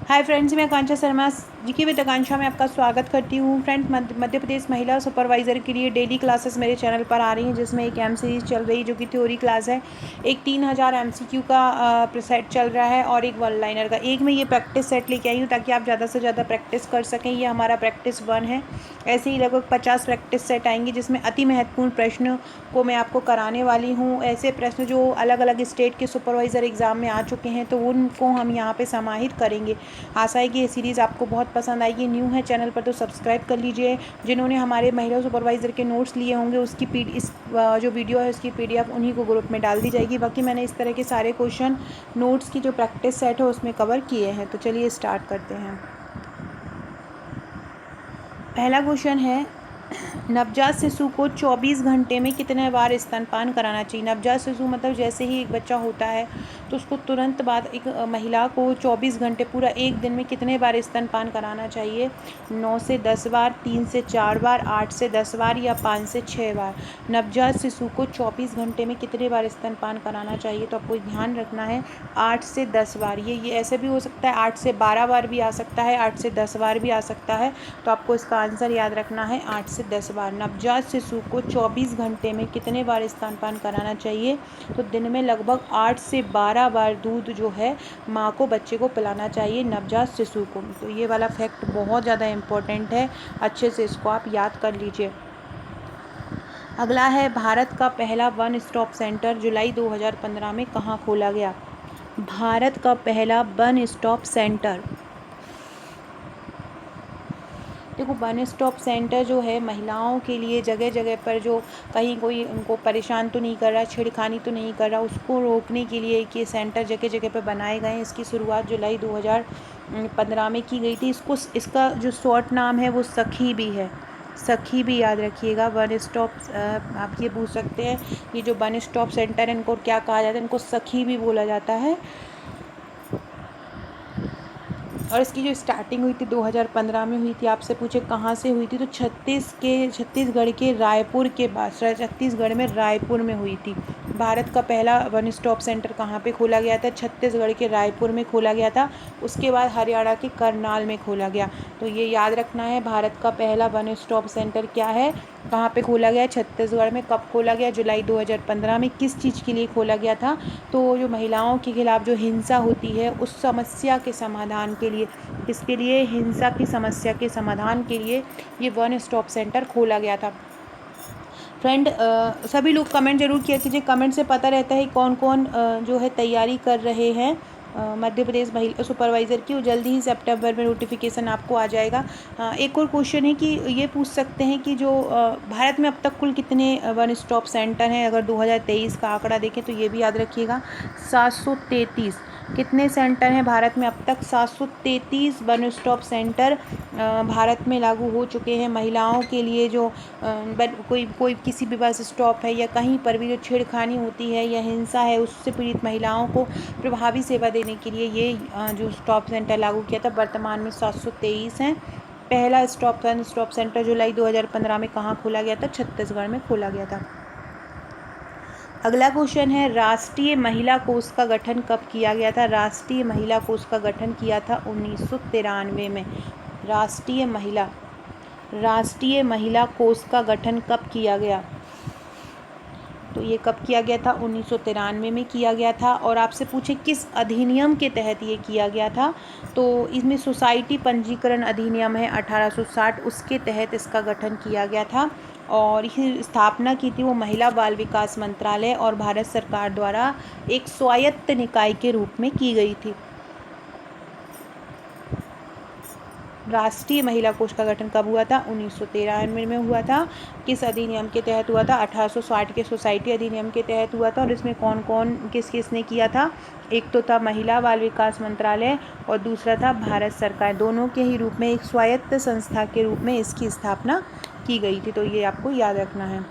Hi friends, मैं आकांक्षा Sharma GK with आकांक्षा में आपका स्वागत करती हूँ। फ्रेंड्स, मध्य प्रदेश महिला सुपरवाइज़र के लिए डेली क्लासेस मेरे चैनल पर आ रही हैं, जिसमें एक एम सीरीज़ चल रही है जो कि थ्योरी क्लास है। एक 3000 MCQ का सेट चल रहा है और एक वन लाइनर का। एक में ये प्रैक्टिस सेट लेके आई हूँ ताकि आप ज़्यादा से ज़्यादा प्रैक्टिस कर सकें। ये हमारा प्रैक्टिस 1 है। ऐसे ही लगभग 50 प्रैक्टिस सेट आएंगे, जिसमें अति महत्वपूर्ण प्रश्न को मैं आपको कराने वाली हूँ। ऐसे प्रश्न जो अलग अलग स्टेट के सुपरवाइज़र एग्ज़ाम में आ चुके हैं, तो उनको हम यहाँ पर समाहित करेंगे। आशा है कि ये सीरीज़ आपको बहुत पसंद आएगी। न्यू है चैनल पर तो सब्सक्राइब कर लीजिए। जिन्होंने हमारे महिला सुपरवाइज़र के नोट्स लिए होंगे, उसकी जो वीडियो है उसकी PDF उन्हीं को ग्रुप में डाल दी जाएगी। बाकी मैंने इस तरह के सारे क्वेश्चन नोट्स की जो प्रैक्टिस सेट है उसमें कवर किए हैं। तो चलिए स्टार्ट करते हैं। पहला क्वेश्चन है, नवजात शिशु को 24 घंटे में कितने बार स्तनपान कराना चाहिए। नवजात शिशु मतलब जैसे ही एक बच्चा होता है तो उसको तुरंत बाद एक महिला को 24 घंटे पूरा एक दिन में कितने बार स्तनपान कराना चाहिए। 9 से 10 बार, 3 से 4 बार, 8 से 10 बार या 5 से 6 बार। नवजात शिशु को 24 घंटे में कितने बार स्तनपान कराना चाहिए, तो आपको ध्यान रखना है 8 से 10 बार। ये ऐसे भी हो सकता है 8 से 12 बार भी आ सकता है, 8 से 10 बार भी आ सकता है। तो आपको इसका आंसर याद रखना है 8 से 10 बार। नवजात शिशु को 24 घंटे में कितने बार स्तनपान कराना चाहिए, तो दिन में लगभग 8 से 12 बार दूध जो है माँ को बच्चे को पिलाना चाहिए, नवजात शिशु को। तो ये वाला फैक्ट बहुत ज़्यादा इम्पोर्टेंट है, अच्छे से इसको आप याद कर लीजिए। अगला है, भारत का पहला वन स्टॉप सेंटर जुलाई 2015 में कहाँ खोला गया। भारत का पहला वन स्टॉप सेंटर, देखो वन स्टॉप सेंटर जो है महिलाओं के लिए जगह जगह पर जो कहीं कोई उनको परेशान तो नहीं कर रहा, छेड़खानी तो नहीं कर रहा, उसको रोकने के लिए एक ये सेंटर जगह जगह पर बनाए गए हैं। इसकी शुरुआत जुलाई 2015 में की गई थी। इसका जो शॉर्ट नाम है वो सखी भी है। सखी भी याद रखिएगा। वन स्टॉप, आप ये पूछ सकते हैं ये जो वन स्टॉप सेंटर है इनको क्या कहा जाता है, इनको सखी भी बोला जाता है। और इसकी जो स्टार्टिंग हुई थी 2015 में हुई थी। आपसे पूछे कहाँ से हुई थी, तो छत्तीसगढ़ के रायपुर के पास, छत्तीसगढ़ में रायपुर में हुई थी। भारत का पहला वन स्टॉप सेंटर कहाँ पे खोला गया था, छत्तीसगढ़ के रायपुर में खोला गया था। उसके बाद हरियाणा के करनाल में खोला गया। तो ये याद रखना है, भारत का पहला वन स्टॉप सेंटर क्या है, कहाँ पे खोला गया, छत्तीसगढ़ में। कब खोला गया, जुलाई 2015 में। किस चीज़ के लिए खोला गया था, तो जो महिलाओं के खिलाफ़ जो हिंसा होती है उस समस्या के समाधान के लिए, इसके लिए हिंसा की समस्या के समाधान के लिए ये वन स्टॉप सेंटर खोला गया था। फ्रेंड, सभी लोग कमेंट जरूर किया कीजिए। कमेंट से पता रहता है कौन कौन जो है तैयारी कर रहे हैं मध्य प्रदेश महिला सुपरवाइज़र की। जल्दी ही सितंबर में नोटिफिकेशन आपको आ जाएगा। एक और क्वेश्चन है कि ये पूछ सकते हैं कि जो भारत में अब तक कुल कितने वन स्टॉप सेंटर हैं। अगर 2023 का आंकड़ा देखें तो ये भी याद रखिएगा 733। कितने सेंटर हैं भारत में अब तक, 733 वन स्टॉप सेंटर भारत में लागू हो चुके हैं महिलाओं के लिए। जो कोई किसी भी बस स्टॉप है या कहीं पर भी जो छेड़खानी होती है या हिंसा है उससे पीड़ित महिलाओं को प्रभावी सेवा देने के लिए ये जो स्टॉप सेंटर लागू किया था। वर्तमान में 723 हैं। पहला वन स्टॉप सेंटर जुलाई 2015 में कहाँ खोला गया था, छत्तीसगढ़ में खोला गया था। अगला क्वेश्चन है, राष्ट्रीय महिला कोष का गठन कब किया गया था। राष्ट्रीय महिला कोष का गठन किया था 1993 में। राष्ट्रीय महिला कोष का गठन कब किया गया, तो ये कब किया गया था, 1993 में किया गया था। और आपसे पूछे किस अधिनियम के तहत ये किया गया था, तो इसमें सोसाइटी पंजीकरण अधिनियम है 1860, उसके तहत इसका गठन किया गया था। और इसकी स्थापना की थी वो महिला बाल विकास मंत्रालय और भारत सरकार द्वारा एक स्वायत्त निकाय के रूप में की गई थी। राष्ट्रीय महिला कोष का गठन कब हुआ था, 1993 में हुआ था। किस अधिनियम के तहत हुआ था, 1860 के सोसाइटी अधिनियम के तहत हुआ था। और इसमें कौन कौन किसने किया था, एक तो था महिला बाल विकास मंत्रालय और दूसरा था भारत सरकार। दोनों के ही रूप में एक स्वायत्त संस्था के रूप में इसकी स्थापना की गई थी। तो ये आपको याद रखना है।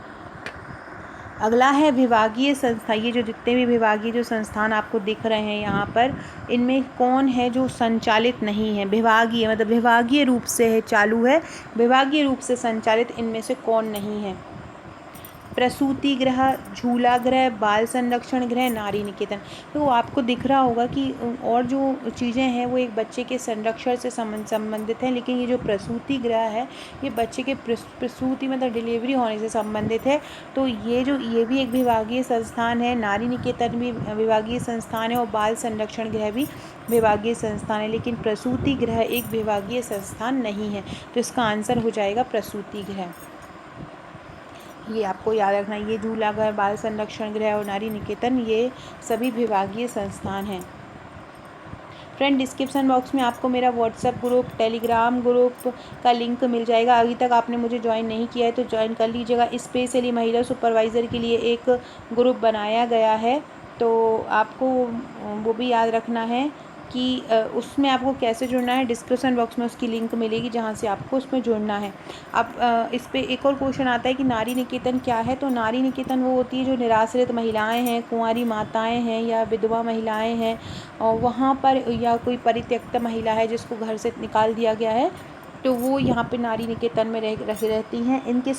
अगला है विभागीय संस्था। ये जो जितने भी विभागीय जो संस्थान आपको दिख रहे हैं यहाँ पर, इनमें कौन है जो संचालित नहीं है। विभागीय मतलब विभागीय रूप से है, चालू है, विभागीय रूप से संचालित इनमें से कौन नहीं है। प्रसूति गृह, झूला गृह, बाल संरक्षण गृह, नारी निकेतन। तो आपको दिख रहा होगा कि और जो चीज़ें हैं वो एक बच्चे के संरक्षण से संबंधित हैं, लेकिन ये जो प्रसूति गृह है ये बच्चे के प्रसूति मतलब डिलीवरी होने से संबंधित है। तो ये भी एक विभागीय संस्थान है, नारी निकेतन भी विभागीय संस्थान है और बाल संरक्षण गृह भी विभागीय संस्थान है, लेकिन प्रसूति गृह एक विभागीय संस्थान नहीं है। तो इसका आंसर हो जाएगा प्रसूति गृह। ये आपको याद रखना, ये झूला घर, बाल संरक्षण गृह और नारी निकेतन ये सभी विभागीय संस्थान हैं। फ्रेंड, डिस्क्रिप्शन बॉक्स में आपको मेरा व्हाट्सएप ग्रुप, टेलीग्राम ग्रुप का लिंक मिल जाएगा। अभी तक आपने मुझे ज्वाइन नहीं किया है तो ज्वाइन कर लीजिएगा। स्पेशली महिला सुपरवाइज़र के लिए एक ग्रुप बनाया गया है, तो आपको वो भी याद रखना है कि उसमें आपको कैसे जुड़ना है। डिस्क्रिप्शन बॉक्स में उसकी लिंक मिलेगी जहाँ से आपको उसमें जुड़ना है। अब इस पर एक और क्वेश्चन आता है कि नारी निकेतन क्या है। तो नारी निकेतन वो होती है जो निराश्रित महिलाएं हैं, कुंवारी माताएं हैं या विधवा महिलाएं हैं और वहाँ पर, या कोई परित्यक्त महिला है जिसको घर से निकाल दिया गया है, तो वो यहाँ पे नारी निकेतन में रहती हैं। इनके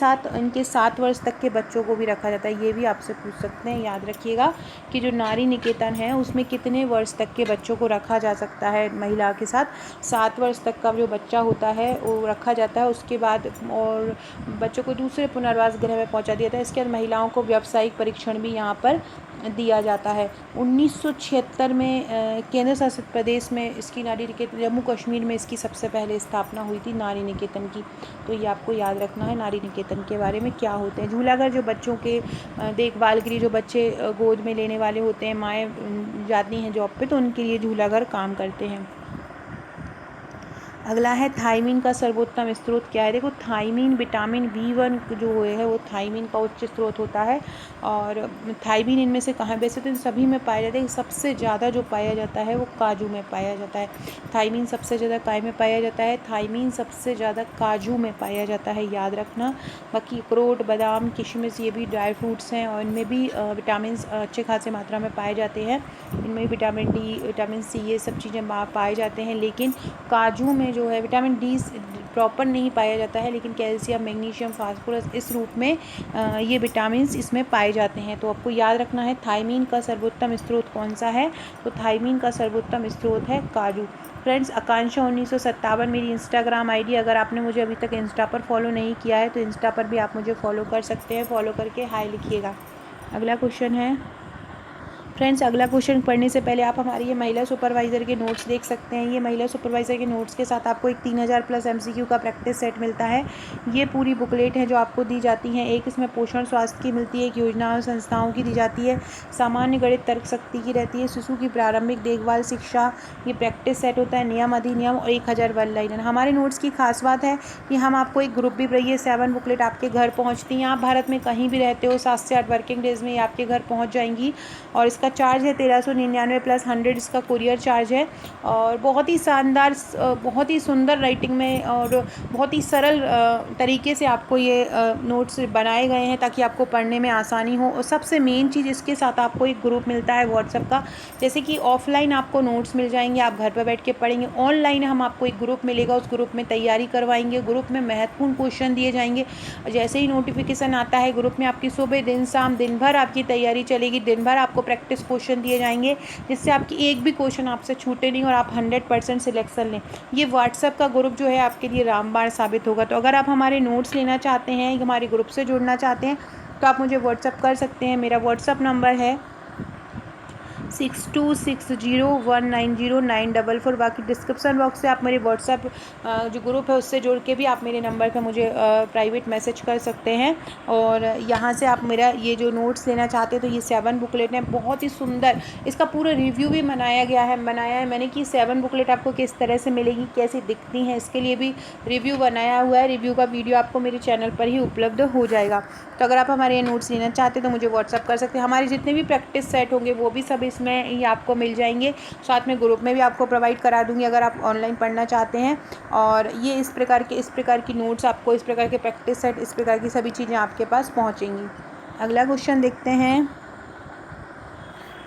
7 वर्ष तक के बच्चों को भी रखा जाता है। ये भी आपसे पूछ सकते हैं, याद रखिएगा कि जो नारी निकेतन है उसमें कितने वर्ष तक के बच्चों को रखा जा सकता है महिला के साथ। 7 वर्ष तक का जो बच्चा होता है वो रखा जाता है। उसके बाद और बच्चों को दूसरे पुनर्वास गृह में पहुँचा दिया जाता है। इसके बाद महिलाओं को व्यावसायिक परीक्षण भी यहाँ पर दिया जाता है। 1976 में केंद्र शासित प्रदेश में इसकी नारी निकेतन, जम्मू कश्मीर में इसकी सबसे पहले स्थापना हुई थी नारी निकेतन की। तो ये आपको याद रखना है नारी निकेतन के बारे में क्या होते हैं। झूलाघर जो बच्चों के देखभाल के लिए, जो बच्चे गोद में लेने वाले होते हैं, माएँ जाती हैं जॉब पे, तो उनके लिए झूलाघर काम करते हैं। अगला है थायमीन का सर्वोत्तम स्रोत क्या है। देखो, थायमीन विटामिन B1 जो है वो थायमीन का उच्च स्रोत होता है। और थायमीन इनमें से कहाँ, वैसे तो इन सभी में पाया जाता है, सबसे ज़्यादा जो पाया जाता है वो काजू में पाया जाता है। थायमीन सबसे ज़्यादा काय में पाया जाता है, थायमीन सबसे ज़्यादा काजू में पाया जाता है, याद रखना। बाकी अखरोट, बादाम, किशमिश ये भी ड्राई फ्रूट्स हैं और इनमें भी विटामिन अच्छे खासे मात्रा में पाए जाते हैं। इनमें विटामिन D, विटामिन C ये सब चीज़ें पाए जाते हैं। लेकिन काजू में जो है विटामिन D प्रॉपर नहीं पाया जाता है, लेकिन कैल्शियम, मैग्नीशियम, फास्फोरस इस रूप में ये विटामिन्स इसमें पाए जाते हैं। तो आपको याद रखना है थायमीन का सर्वोत्तम स्रोत कौन सा है। तो थायमीन का सर्वोत्तम स्रोत है काजू। फ्रेंड्स, आकांक्षा 1957 मेरी इंस्टाग्राम ID। अगर आपने मुझे अभी तक इंस्टा पर फॉलो नहीं किया है तो इंस्टा पर भी आप मुझे फॉलो कर सकते हैं। फॉलो करके हाय लिखिएगा। अगला क्वेश्चन है फ्रेंड्स, अगला क्वेश्चन पढ़ने से पहले आप हमारी ये महिला सुपरवाइज़र के नोट्स देख सकते हैं। ये महिला सुपरवाइज़र के नोट्स के साथ आपको एक 3000 प्लस MCQ का प्रैक्टिस सेट मिलता है। ये पूरी बुकलेट है जो आपको दी जाती हैं। एक इसमें पोषण स्वास्थ्य की मिलती है, एक योजना और संस्थाओं की दी जाती है, सामान्य गणित तर्क शक्ति की रहती है, शिशु की प्रारंभिक देखभाल शिक्षा, ये प्रैक्टिस सेट होता है, नियम अधिनियम और 1000 वन लाइनर। हमारे नोट्स की खास बात है कि हम आपको एक ग्रुप भी, ये 7 बुकलेट आपके घर पहुँचती हैं। आप भारत में कहीं भी रहते हो 7 से 8 वर्किंग डेज़ में ये आपके घर पहुँच जाएंगी। और इसका चार्ज है 1399 प्लस 100 इसका कुरियर चार्ज है। और बहुत ही शानदार, बहुत ही सुंदर राइटिंग में और बहुत ही सरल तरीके से आपको ये नोट्स बनाए गए हैं ताकि आपको पढ़ने में आसानी हो। और सबसे मेन चीज़, इसके साथ आपको एक ग्रुप मिलता है व्हाट्सएप का। जैसे कि ऑफलाइन आपको नोट्स मिल जाएंगे, आप घर पर बैठ के पढ़ेंगे। ऑनलाइन हम आपको एक ग्रुप मिलेगा, उस ग्रुप में तैयारी करवाएंगे। ग्रुप में महत्वपूर्ण क्वेश्चन दिए जाएंगे। जैसे ही नोटिफिकेशन आता है ग्रुप में आपकी सुबह दिन शाम दिन भर आपकी तैयारी चलेगी। दिन भर आपको प्रैक्टिस क्वेश्चन दिए जाएंगे जिससे आपकी एक भी क्वेश्चन आपसे छूटे नहीं और आप 100% सिलेक्शन लें। ये व्हाट्सएप का ग्रुप जो है आपके लिए रामबाण साबित होगा। तो अगर आप हमारे नोट्स लेना चाहते हैं, हमारे ग्रुप से जुड़ना चाहते हैं, तो आप मुझे व्हाट्सएप कर सकते हैं। मेरा व्हाट्सएप नंबर है 6260190944। बाकी डिस्क्रिप्शन बॉक्स से आप मेरे व्हाट्सएप जो ग्रुप है उससे जुड़ के भी आप मेरे नंबर पर मुझे प्राइवेट मैसेज कर सकते हैं। और यहाँ से आप मेरा ये जो नोट्स लेना चाहते हैं तो ये 7 बुकलेट हैं, बहुत ही सुंदर। इसका पूरा रिव्यू भी बनाया है मैंने कि 7 बुकलेट आपको किस तरह से मिलेगी, कैसी दिखती हैं, इसके लिए भी रिव्यू बनाया हुआ है। रिव्यू का वीडियो आपको मेरे चैनल पर ही उपलब्ध हो जाएगा। तो अगर आप हमारे ये नोट्स लेना चाहते हैं तो मुझे व्हाट्सअप कर सकते हैं। हमारे जितने भी प्रैक्टिस सेट होंगे वो भी सब इसमें ही आपको मिल जाएंगे। साथ में ग्रुप में भी आपको प्रोवाइड करा दूंगी अगर आप ऑनलाइन पढ़ना चाहते हैं। और ये इस प्रकार की नोट्स आपको, इस प्रकार के प्रैक्टिस सेट, इस प्रकार की सभी चीज़ें आपके पास पहुँचेंगी। अगला क्वेश्चन देखते हैं।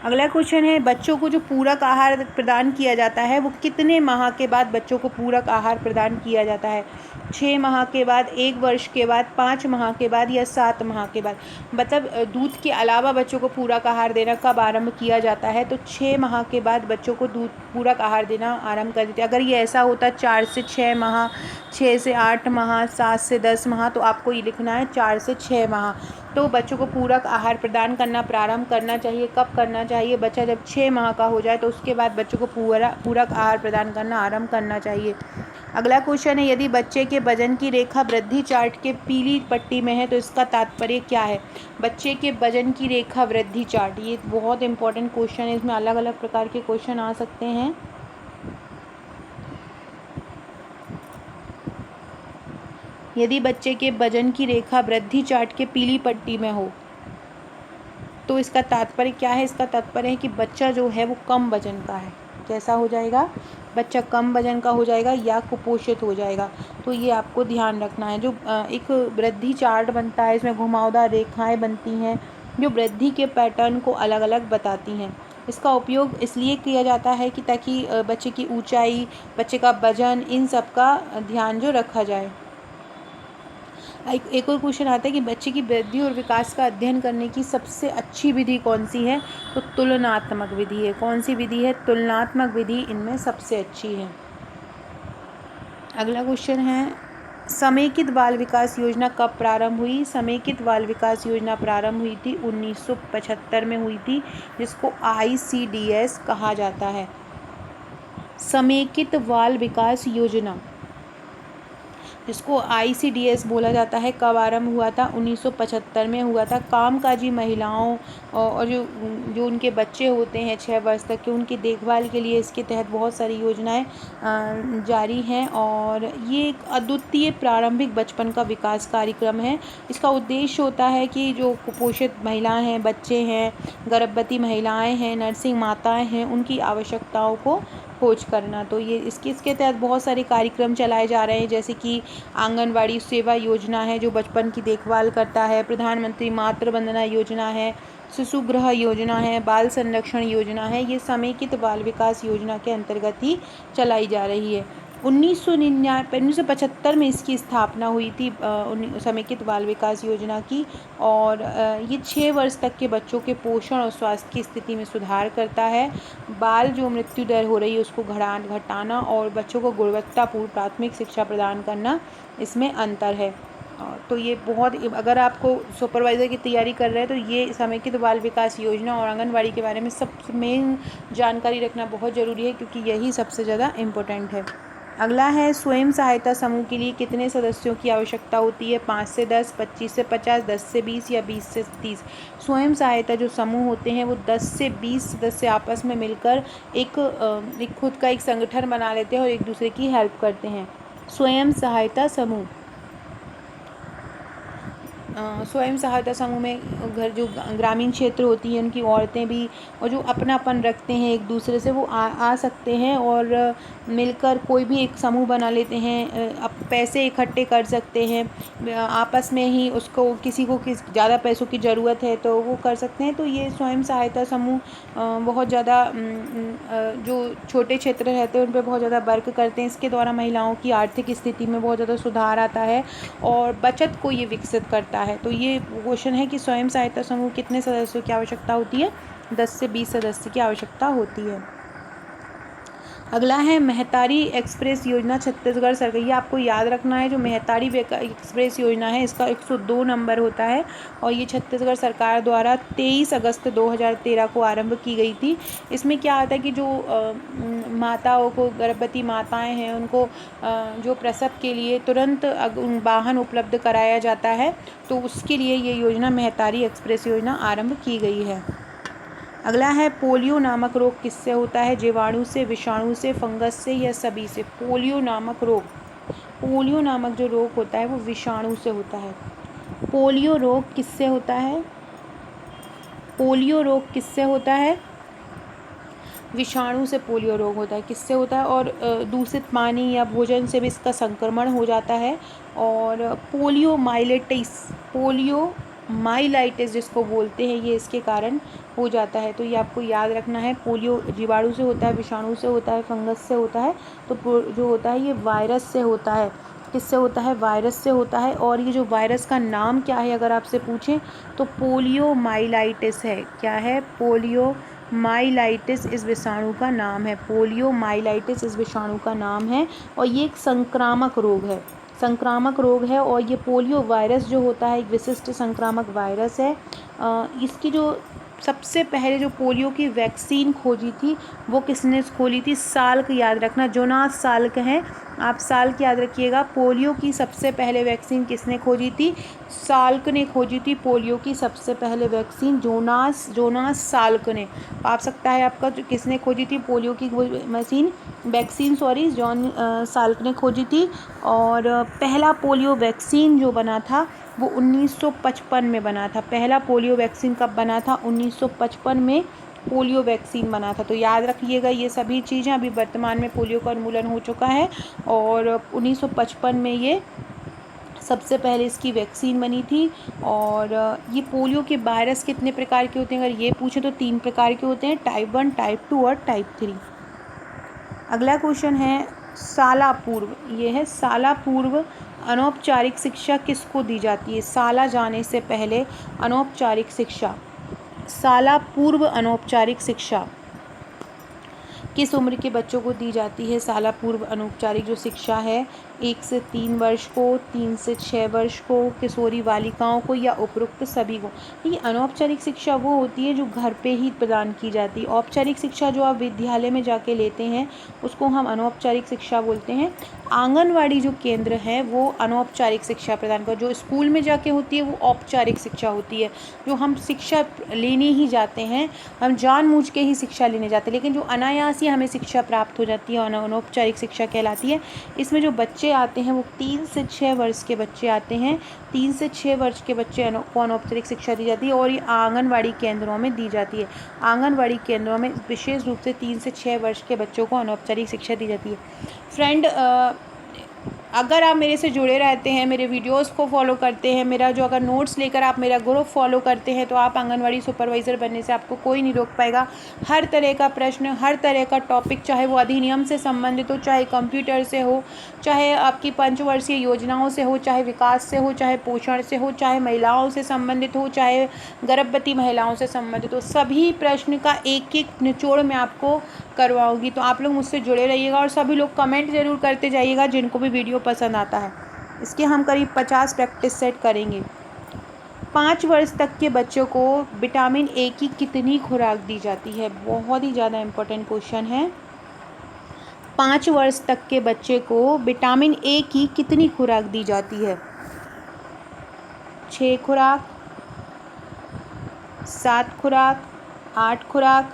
अगला क्वेश्चन है, बच्चों को जो पूरक आहार प्रदान किया जाता है वो कितने माह के बाद बच्चों को पूरक आहार प्रदान किया जाता है? 6 माह के बाद, 1 वर्ष के बाद, 5 माह के बाद या 7 माह के बाद? मतलब दूध के अलावा बच्चों को पूरक आहार देना कब आरंभ किया जाता है? तो 6 माह के बाद बच्चों को दूध पूरक आहार देना आरंभ कर देते हैं। अगर ये ऐसा होता 4 से 6 माह, 6 से 8 माह, 7 से 10 माह, तो आपको ये लिखना है 4 से 6 माह। तो बच्चों को पूरक आहार प्रदान करना प्रारंभ करना चाहिए। कब करना चाहिए? बच्चा जब 6 माह का हो जाए तो उसके बाद बच्चों को पूरक आहार प्रदान करना आरंभ करना चाहिए। अगला क्वेश्चन है, यदि बच्चे के वजन की रेखा वृद्धि चार्ट के पीली पट्टी में है तो इसका तात्पर्य क्या है? बच्चे के वजन की रेखा वृद्धि चार्ट, ये बहुत इंपॉर्टेंट क्वेश्चन है। इसमें अलग अलग प्रकार के क्वेश्चन आ सकते हैं। यदि बच्चे के वजन की रेखा वृद्धि चार्ट के पीली पट्टी में हो तो इसका तात्पर्य क्या है? इसका तात्पर्य है कि बच्चा जो है वो कम वजन का है। कैसा हो जाएगा? बच्चा कम वजन का हो जाएगा या कुपोषित हो जाएगा। तो ये आपको ध्यान रखना है। जो एक वृद्धि चार्ट बनता है, इसमें घुमावदार रेखाएं बनती हैं जो वृद्धि के पैटर्न को अलग अलग बताती हैं। इसका उपयोग इसलिए किया जाता है कि ताकि बच्चे की ऊंचाई, बच्चे का वजन, इन सब का ध्यान जो रखा जाए। एक और क्वेश्चन आता है कि बच्चे की वृद्धि और विकास का अध्ययन करने की सबसे अच्छी विधि कौन सी है? तो तुलनात्मक विधि है। कौन सी विधि है? तुलनात्मक विधि इनमें सबसे अच्छी है। अगला क्वेश्चन है, समेकित बाल विकास योजना कब प्रारंभ हुई? समेकित बाल विकास योजना प्रारंभ हुई थी 1975 में हुई थी, जिसको ICDS कहा जाता है। समेकित बाल विकास योजना जिसको ICDS बोला जाता है, कब आरंभ हुआ था? 1975 में हुआ था। कामकाजी महिलाओं और जो उनके बच्चे होते हैं 6 वर्ष तक के, उनकी देखभाल के लिए इसके तहत बहुत सारी योजनाएं जारी हैं और ये एक अद्वितीय प्रारंभिक बचपन का विकास कार्यक्रम है। इसका उद्देश्य होता है कि जो कुपोषित महिलाएं हैं, बच्चे हैं, गर्भवती महिलाएं हैं, नर्सिंग माताएं हैं, उनकी आवश्यकताओं को खोज करना। तो ये इसके तहत बहुत सारे कार्यक्रम चलाए जा रहे हैं, जैसे कि आंगनवाड़ी सेवा योजना है जो बचपन की देखभाल करता है, प्रधानमंत्री मातृ वंदना योजना है, शिशु गृह योजना है, बाल संरक्षण योजना है। ये समेकित बाल विकास योजना के अंतर्गत ही चलाई जा रही है। 1975 में इसकी स्थापना हुई थी समेकित बाल विकास योजना की, और ये 6 वर्ष तक के बच्चों के पोषण और स्वास्थ्य की स्थिति में सुधार करता है। बाल जो मृत्यु दर हो रही है उसको घटाना और बच्चों को गुणवत्तापूर्ण प्राथमिक शिक्षा प्रदान करना, इसमें अंतर है। तो ये बहुत, अगर आपको सुपरवाइज़र की तैयारी कर रहे हैं तो ये समेकित बाल विकास योजना और आंगनवाड़ी के बारे में सब मेन जानकारी रखना बहुत ज़रूरी है, क्योंकि यही सबसे ज़्यादा इम्पोर्टेंट है। अगला है, स्वयं सहायता समूह के लिए कितने सदस्यों की आवश्यकता होती है? 5 से 10, 25 से 50, 10 से 20 या 20 से 30? स्वयं सहायता जो समूह होते हैं वो 10 से 20 सदस्य आपस में मिलकर एक खुद का एक संगठन बना लेते हैं और एक दूसरे की हेल्प करते हैं। स्वयं सहायता समूह स्वयं सहायता समूह में घर जो ग्रामीण क्षेत्र होती हैं उनकी औरतें भी, और जो अपनापन रखते हैं एक दूसरे से, वो आ सकते हैं और मिलकर कोई भी एक समूह बना लेते हैं। अब पैसे इकट्ठे कर सकते हैं आपस में ही, उसको किसी को ज़्यादा पैसों की ज़रूरत है तो वो कर सकते हैं। तो ये स्वयं सहायता समूह बहुत ज़्यादा जो छोटे क्षेत्र रहते हैं उन पर बहुत ज़्यादा वर्क करते हैं। इसके द्वारा महिलाओं की आर्थिक स्थिति में बहुत ज़्यादा सुधार आता है और बचत को ये विकसित करता है। तो ये क्वेश्चन है कि स्वयं सहायता समूह कितने सदस्यों की आवश्यकता होती है? 10 से 20 सदस्य की आवश्यकता होती है। अगला है, महतारी एक्सप्रेस योजना छत्तीसगढ़ सरकार, ये आपको याद रखना है। जो महतारी एक्सप्रेस योजना है इसका 102 नंबर होता है और ये छत्तीसगढ़ सरकार द्वारा 23 अगस्त 2013 को आरंभ की गई थी। इसमें क्या आता है कि जो माताओं को, गर्भवती माताएं हैं, उनको जो प्रसव के लिए तुरंत वाहन उपलब्ध कराया जाता है, तो उसके लिए ये योजना महतारी एक्सप्रेस योजना आरंभ की गई है। अगला है, पोलियो नामक रोग किससे होता है? जीवाणु से, विषाणु से, फंगस से या सभी से? पोलियो नामक जो रोग होता है वो विषाणु से होता है। पोलियो रोग किससे होता है? विषाणु से पोलियो रोग होता है। किससे होता है? और दूषित पानी या भोजन से भी इसका संक्रमण हो जाता है। और पोलियो माइलाइटिस जिसको बोलते हैं, ये इसके कारण हो जाता है। तो ये आपको याद रखना है। पोलियो जीवाणु से होता है, विषाणु से होता है, फंगस से होता है। तो जो होता है ये वायरस से होता है। किससे होता है? वायरस से होता है। और ये जो वायरस का नाम क्या है अगर आपसे पूछें तो पोलियो माइलाइटिस है। क्या है? पोलियो माइलाइटिस इस विषाणु का नाम है। पोलियो माइलाइटिस इस विषाणु का नाम है और ये एक संक्रामक रोग है। संक्रामक रोग है और ये पोलियो वायरस जो होता है एक विशिष्ट संक्रामक वायरस है। इसकी जो सबसे पहले जो पोलियो की वैक्सीन खोजी थी वो किसने खोली थी? साल्क याद रखना, जोनास साल्क हैं। आप साल्क याद रखिएगा। पोलियो की सबसे पहले वैक्सीन किसने खोजी थी? साल्क ने खोजी थी पोलियो की सबसे पहले वैक्सीन, जोनास साल्क ने। आ सकता है आपका किसने खोजी थी पोलियो की वैक्सीन जॉन साल्क ने खोजी थी। और पहला पोलियो वैक्सीन जो बना था वो 1955 में बना था। पहला पोलियो वैक्सीन कब बना था? 1955 में पोलियो वैक्सीन बना था। तो याद रखिएगा ये सभी चीज़ें। अभी वर्तमान में पोलियो का उन्मूलन हो चुका है और 1955 में ये सबसे पहले इसकी वैक्सीन बनी थी। और ये पोलियो के वायरस कितने प्रकार के होते हैं अगर ये पूछे तो 3 प्रकार के होते हैं, टाइप 1, टाइप 2 और टाइप 3। अगला क्वेश्चन है साला पूर्व। ये है साला पूर्व अनौपचारिक शिक्षा किसको दी जाती है? साला जाने से पहले अनौपचारिक शिक्षा, साला पूर्व अनौपचारिक शिक्षा किस उम्र के बच्चों को दी जाती है? साला पूर्व अनौपचारिक जो शिक्षा है 1 से 3 वर्ष को, 3 से 6 वर्ष को, किशोरी बालिकाओं को या उपरोक्त सभी को। ये अनौपचारिक शिक्षा वो होती है जो घर पे ही प्रदान की जाती है। औपचारिक शिक्षा जो आप विद्यालय में जाके लेते हैं उसको हम अनौपचारिक शिक्षा बोलते हैं। आंगनवाड़ी जो केंद्र है वो अनौपचारिक शिक्षा प्रदान कर, जो स्कूल में जाके होती है वो औपचारिक शिक्षा होती है, जो हम शिक्षा लेने ही जाते हैं, हम जानबूझ के ही शिक्षा लेने जाते हैं। लेकिन जो अनायास ही हमें शिक्षा प्राप्त हो जाती है अनौपचारिक शिक्षा कहलाती है। इसमें जो बच्चे आते हैं वो 3 से 6 वर्ष के बच्चे आते हैं। 3 से 6 वर्ष के बच्चे को अनौपचारिक शिक्षा दी जाती है और ये आंगनवाड़ी केंद्रों में दी जाती है। आंगनवाड़ी केंद्रों में विशेष रूप से 3 से 6 वर्ष के बच्चों को अनौपचारिक शिक्षा दी जाती है। फ्रेंड, अगर आप मेरे से जुड़े रहते हैं, मेरे वीडियोस को फॉलो करते हैं, मेरा जो अगर नोट्स लेकर आप मेरा ग्रुप फॉलो करते हैं तो आप आंगनवाड़ी सुपरवाइज़र बनने से आपको कोई नहीं रोक पाएगा। हर तरह का प्रश्न, हर तरह का टॉपिक, चाहे वो अधिनियम से संबंधित हो, चाहे कंप्यूटर से हो, चाहे आपकी पंचवर्षीय योजनाओं से हो, चाहे विकास से हो, चाहे पोषण से हो, चाहे महिलाओं से संबंधित हो, चाहे गर्भवती महिलाओं से संबंधित हो, सभी प्रश्न का एक एक निचोड़ मैं आपको करवाऊंगी। तो आप लोग मुझसे जुड़े रहिएगा और सभी लोग कमेंट ज़रूर करते जाइएगा जिनको भी वीडियो पसंद आता है। इसके हम करीब 50 प्रैक्टिस सेट करेंगे। 5 वर्ष तक के बच्चों को विटामिन ए की कितनी खुराक दी जाती है? बहुत ही ज़्यादा इम्पोर्टेंट क्वेश्चन है। 5 वर्ष तक के बच्चे को विटामिन ए की कितनी खुराक दी जाती है? 6 खुराक, 7 खुराक, 8 खुराक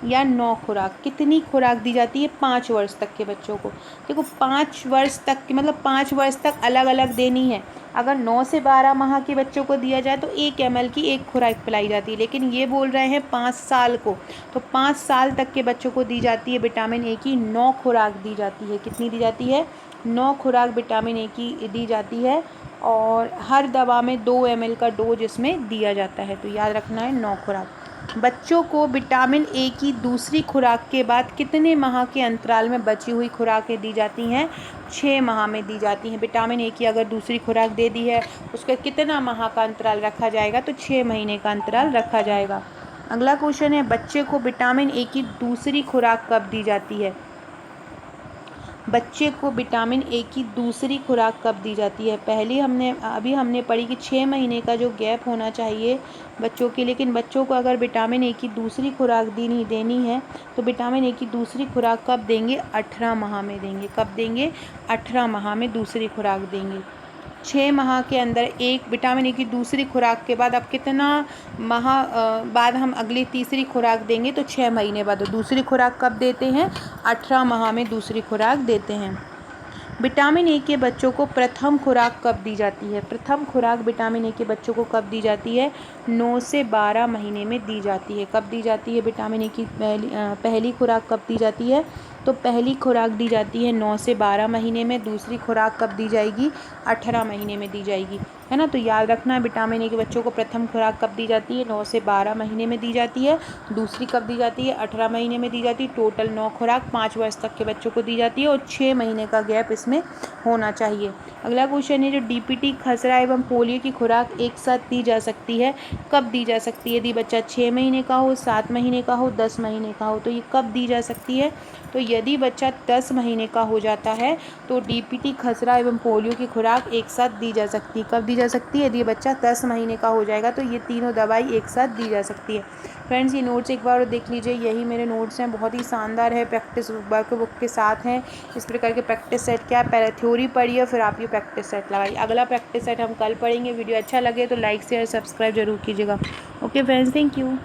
या 9 खुराक? कितनी खुराक दी जाती है 5 वर्ष तक के बच्चों को? देखो 5 वर्ष तक की मतलब 5 वर्ष तक अलग अलग देनी है। अगर 9 से 12 माह के बच्चों को दिया जाए तो 1 ml की एक खुराक पिलाई जाती है। लेकिन ये बोल रहे हैं 5 साल को, तो 5 साल तक के बच्चों को दी जाती है विटामिन ए की 9 खुराक दी जाती है। कितनी दी जाती है? 9 खुराक विटामिन ए की दी जाती है और हर दवा में 2 ml का डोज इसमें दिया जाता है। तो याद रखना है 9 खुराक। बच्चों को विटामिन ए की दूसरी खुराक के बाद कितने माह के अंतराल में बची हुई खुराकें दी जाती हैं? 6 माह में दी जाती हैं। विटामिन ए की अगर दूसरी खुराक दे दी है उसका कितना माह का अंतराल रखा जाएगा? तो 6 महीने का अंतराल रखा जाएगा। अगला क्वेश्चन है बच्चे को विटामिन ए की दूसरी खुराक कब दी जाती है? बच्चे को विटामिन ए की दूसरी खुराक कब दी जाती है? अभी हमने पढ़ी कि 6 महीने का जो गैप होना चाहिए बच्चों के, लेकिन बच्चों को अगर विटामिन ए की दूसरी खुराक देनी है तो विटामिन ए की दूसरी खुराक कब देंगे? 18 माह में देंगे। कब देंगे? 18 माह में दूसरी खुराक देंगे। 6 माह के अंदर एक विटामिन ए की दूसरी खुराक के बाद अब कितना माह बाद हम अगली तीसरी खुराक देंगे? तो 6 महीने बाद। दूसरी खुराक कब देते हैं? 18 माह में दूसरी खुराक देते हैं। विटामिन ए के बच्चों को प्रथम खुराक कब दी जाती है? प्रथम खुराक विटामिन ए के बच्चों को कब दी जाती है? 9 से 12 महीने में दी जाती है। कब दी जाती है विटामिन ए की पहली खुराक कब दी जाती है? तो पहली खुराक दी जाती है 9 से 12 महीने में। दूसरी खुराक कब दी जाएगी? 18 महीने में दी जाएगी। है ना। तो याद रखना, विटामिन ए के बच्चों को प्रथम खुराक कब दी जाती है? 9 से 12 महीने में दी जाती है। दूसरी कब दी जाती है? 18 महीने में दी जाती है। टोटल 9 खुराक 5 वर्ष तक के बच्चों को दी जाती है और 6 महीने का गैप इसमें होना चाहिए। अगला क्वेश्चन है, जो डीपीटी, खसरा एवं पोलियो की खुराक एक साथ दी जा सकती है, कब दी जा सकती है? यदि बच्चा 6 महीने का हो, 7 महीने का हो, 10 महीने का हो, तो ये कब दी जा सकती है? तो यदि बच्चा 10 महीने का हो जाता है तो डीपीटी, खसरा एवं पोलियो की खुराक एक साथ दी जा सकती है। कब दी जा सकती है? यदि बच्चा 10 महीने का हो जाएगा तो ये तीनों दवाई एक साथ दी जा सकती है। फ्रेंड्स, ये नोट्स एक बार देख लीजिए, यही मेरे नोट्स हैं, बहुत ही शानदार है, प्रैक्टिस वर्कबुक के साथ हैं। इस प्रकार के प्रैक्टिस सेट क्या है, पहले थ्योरी पढ़िए फिर आप ये प्रैक्टिस सेट लगाइए। अगला प्रैक्टिस सेट हम कल पढ़ेंगे। वीडियो अच्छा लगे तो लाइक शेयर सब्सक्राइब जरूर कीजिएगा। Okay friends, thank you.